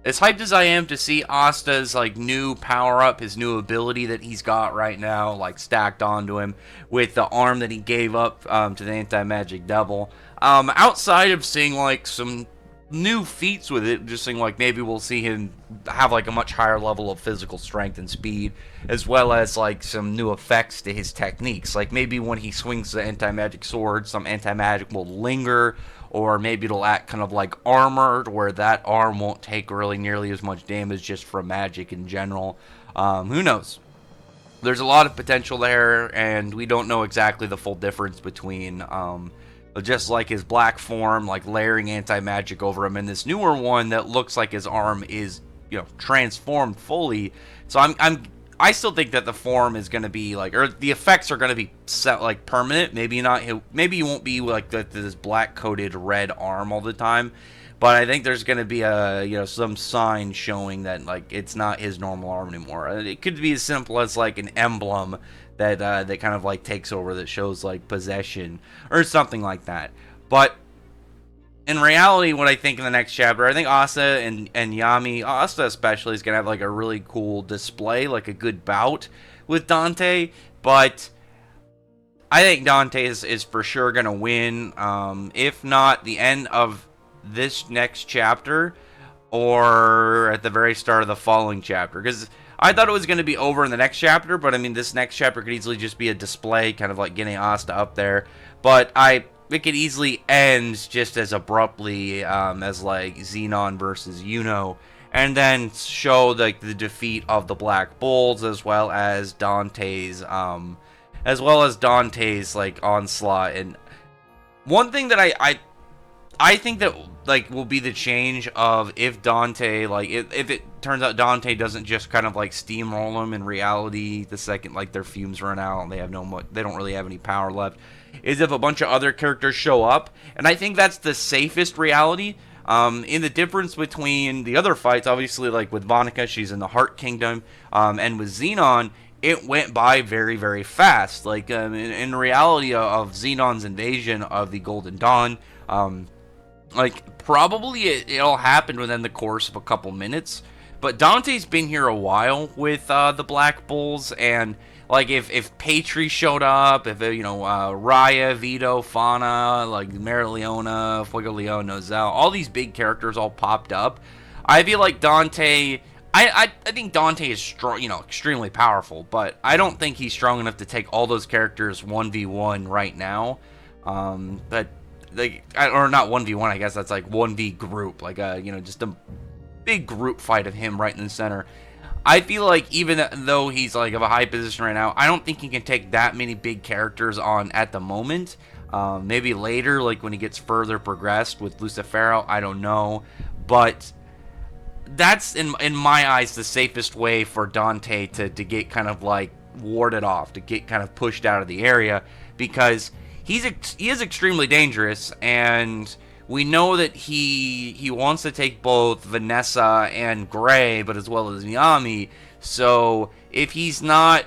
as hyped as I am to see Asta's like new power up, his new ability that he's got right now, like stacked onto him with the arm that he gave up to the anti-magic devil. Outside of seeing like some new feats with it, just seeing like maybe we'll see him have like a much higher level of physical strength and speed, as well as like some new effects to his techniques. Like maybe when he swings the anti-magic sword, some anti-magic will linger, or maybe it'll act kind of like armored, where that arm won't take really nearly as much damage just from magic in general. Who knows? There's a lot of potential there, and we don't know exactly the full difference between just like his black form, like layering anti-magic over him, and this newer one that looks like his arm is, transformed fully. So I still think that the form is going to be like, or the effects are going to be set like permanent. Maybe not. Maybe he won't be like this black coated red arm all the time. But I think there's going to be some sign showing that like it's not his normal arm anymore. It could be as simple as like an emblem that kind of like takes over, that shows like possession or something like that. But in reality, what I think in the next chapter, I think Asta and Yami, Asta especially, is going to have like a really cool display, like a good bout with Dante. But I think Dante is for sure going to win. If not the end of this next chapter, or at the very start of the following chapter. Because I thought it was going to be over in the next chapter, but I mean, this next chapter could easily just be a display, kind of like getting Asta up there. But it could easily end just as abruptly as like Xenon versus Yuno, and then show like the defeat of the Black Bulls, as well as Dante's like onslaught. And one thing that I think that like will be the change of if Dante, like if it turns out Dante doesn't just kind of like steamroll them in reality the second like their fumes run out and they don't really have any power left, is if a bunch of other characters show up. And I think that's the safest reality. In the difference between the other fights, obviously, like with Vonica, she's in the Heart Kingdom, and with Xenon, it went by very, very fast. Like in reality of Xenon's invasion of the Golden Dawn, like probably it'll happen within the course of a couple minutes. But Dante's been here a while with the Black Bulls, and like if Patri showed up, if Raya, Vito, Fauna, like Marileona, Fuego Leon, Nozel, all these big characters all popped up, I feel like Dante. I think Dante is strong, extremely powerful, but I don't think he's strong enough to take all those characters 1v1 right now. But like, or not 1v1, I guess that's like 1v group, like just a big group fight of him right in the center. I feel like even though he's like of a high position right now, I don't think he can take that many big characters on at the moment. Maybe later, like when he gets further progressed with Lucifero, I don't know. But that's in my eyes the safest way for Dante to get kind of like warded off, to get kind of pushed out of the area, because he is extremely dangerous, and we know that he wants to take both Vanessa and Gray, but as well as Yami. So if he's not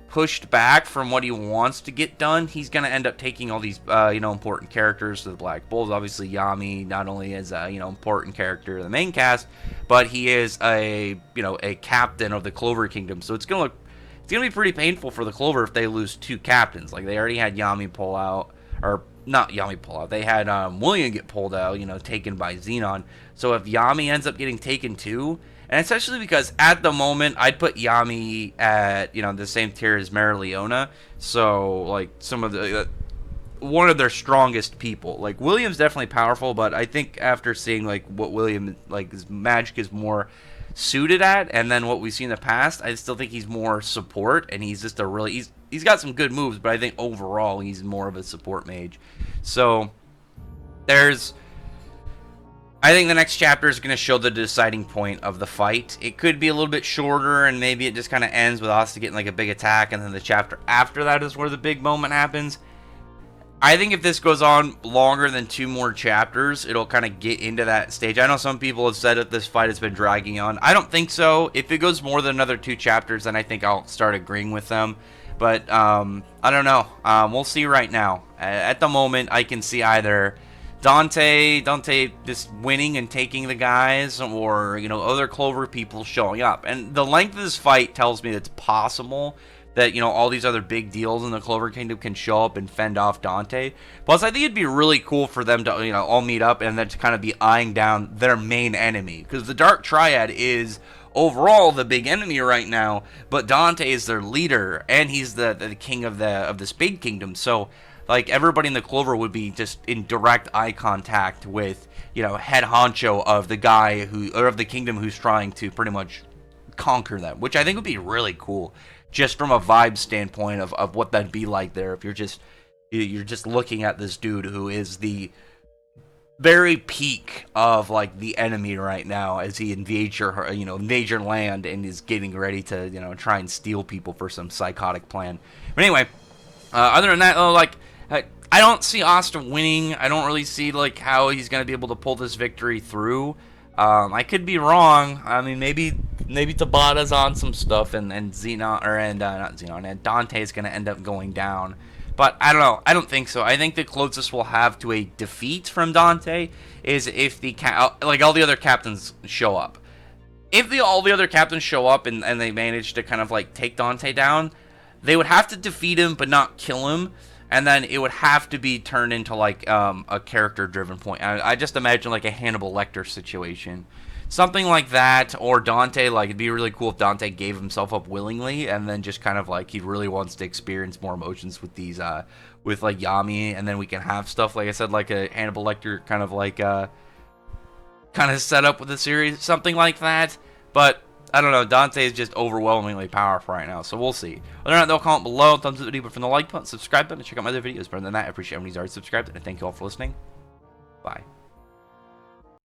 pushed back from what he wants to get done, he's going to end up taking all these important characters to the Black Bulls. Obviously, Yami not only is a important character in the main cast, but he is a captain of the Clover Kingdom. So it's gonna be pretty painful for the Clover if they lose two captains. Like they already had Yami pull out, or not Yami pull out. They had William get pulled out, taken by Xenon. So if Yami ends up getting taken too, and especially because at the moment I'd put Yami at the same tier as Marileona. So like some of the one of their strongest people. Like William's definitely powerful, but I think after seeing like what William like his magic is more suited at, and then what we've seen in the past, I still think he's more support, and he's just he's got some good moves, but I think overall he's more of a support mage. So I think the next chapter is going to show the deciding point of the fight. It could be a little bit shorter, and maybe it just kind of ends with Asta getting like a big attack, and then the chapter after that is where the big moment happens. I think if this goes on longer than 2 more chapters, it'll kind of get into that stage. I know some people have said that this fight has been dragging on. I don't think so. If it goes more than another 2 chapters, then I think I'll start agreeing with them. But I don't know. We'll see right now. At the moment, I can see either Dante just winning and taking the guys, or other Clover people showing up. And the length of this fight tells me that it's possible that all these other big deals in the Clover Kingdom can show up and fend off Dante. Plus, I think it'd be really cool for them to all meet up and then to kind of be eyeing down their main enemy, because the Dark Triad is overall the big enemy right now, but Dante is their leader, and he's the king of the Spade Kingdom. So like everybody in the Clover would be just in direct eye contact with head honcho of the guy of the kingdom who's trying to pretty much conquer them, which I think would be really cool, just from a vibe standpoint of what that'd be like there. If you're just looking at this dude who is the very peak of like the enemy right now, as he invades your land and is getting ready to try and steal people for some psychotic plan. But anyway, other than that, I don't see Austin winning. I don't really see like how he's gonna be able to pull this victory through. I could be wrong. I mean, maybe Tabata's on some stuff, and Xenon, not Xenon, and Dante's gonna end up going down. But I don't know. I don't think so. I think the closest we'll have to a defeat from Dante is if all the other captains show up. If all the other captains show up and they manage to kind of like take Dante down, they would have to defeat him but not kill him, and then it would have to be turned into like a character-driven point. I just imagine like a Hannibal Lecter situation. Something like that, or Dante, like it'd be really cool if Dante gave himself up willingly and then just kind of like he really wants to experience more emotions with these with like Yami, and then we can have stuff like I said, like a Hannibal Lecter kind of like kind of set up with the series, something like that. But I don't know, Dante is just overwhelmingly powerful right now, so we'll see. Other than that, they'll comment below, thumbs up the video from the like button, subscribe button, and check out my other videos. Better than that, I appreciate everyone who's already subscribed, and thank you all for listening. Bye.